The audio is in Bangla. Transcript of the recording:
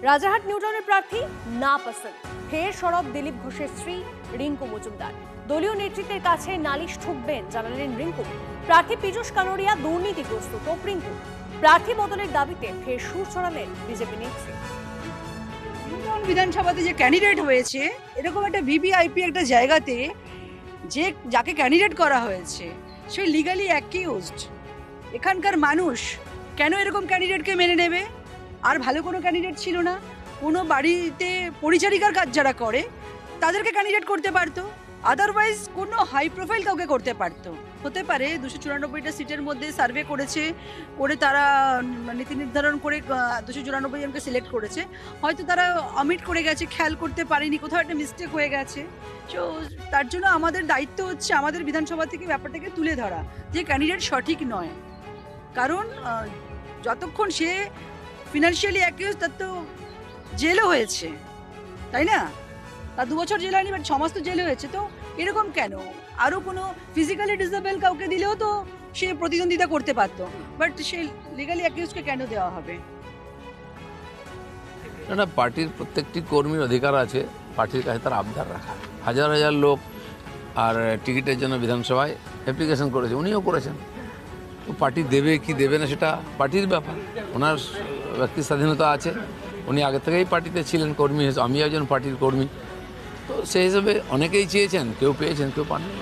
রাজারহাট নিউটাউনের প্রার্থী না পছন্দ, ফের সরব দিলীপ ঘোষের স্ত্রী রিঙ্কু মজুমদার। দলীয় নেতৃত্বের কাছে নালিশ ঠুকবেন জানালেন রিঙ্কু। প্রার্থী পীযূষ কানোরিয়া দুর্নীতিগ্রস্ত, তোপ রিঙ্কু। প্রার্থী বদলের দাবিতে ফের সুর ছড়ালেন বিজেপি নেত্রী। নিউটাউন বিধানসভাতে যে ক্যান্ডিডেট হয়েছে, এরকম একটা ভিভিআইপি একটা জায়গাতে যে যাকে ক্যান্ডিডেট করা হয়েছে সে লিগালি অ্যাকিউজড। এখানকার মানুষ কেন এরকম ক্যান্ডিডেটকে মেনে নেবে? আর ভালো কোনো ক্যান্ডিডেট ছিল না? কোনো বাড়িতে পরিচারিকার কাজ যারা করে তাদেরকে ক্যান্ডিডেট করতে পারতো, আদারওয়াইজ কোনো হাই প্রোফাইল কাউকে করতে পারতো। হতে পারে 294টা সিটের মধ্যে সার্ভে করে তারা নীতি নির্ধারণ করে 294 জনকে সিলেক্ট করেছে। হয়তো তারা অমিট করে গেছে, খেয়াল করতে পারেনি, কোথাও একটা মিস্টেক হয়ে গেছে। তো তার জন্য আমাদের দায়িত্ব হচ্ছে আমাদের বিধানসভা থেকে ব্যাপারটাকে তুলে ধরা যে ক্যান্ডিডেট সঠিক নয়। কারণ যতক্ষণ সে ফিনান্সিয়ালি অ্যাকিউজ, তার তো জেলও হয়েছে, তাই না? তার 2 বছর জেল হয়নি, বাট 6 মাস তো জেল হয়েছে। তো এরকম কেন? আরও কোনো ফিজিক্যালি ডিসেবল কাউকে দিলেও তো সে প্রতিদ্বন্দ্বিতা করতে পারতো, বাট সে লিগালি অ্যাকিউজকে কেন দেওয়া হবে? না, পার্টির প্রত্যেকটি কর্মীর অধিকার আছে পার্টির কাছে তার আবদার রাখা। হাজার হাজার লোক আর টিকিটের জন্য বিধানসভায় অ্যাপ্লিকেশন করেছে, উনিও করেছেন। তো পার্টি দেবে কি দেবে না সেটা পার্টির ব্যাপার, ওনার ব্যক্তি স্বাধীনতা আছে। উনি আগে থেকেই পার্টিতে ছিলেন, কর্মী হিসেবে। আমি একজন পার্টির কর্মী, তো সেই হিসেবে অনেকেই চেয়েছেন, কেউ পেয়েছেন, কেউ পাননি।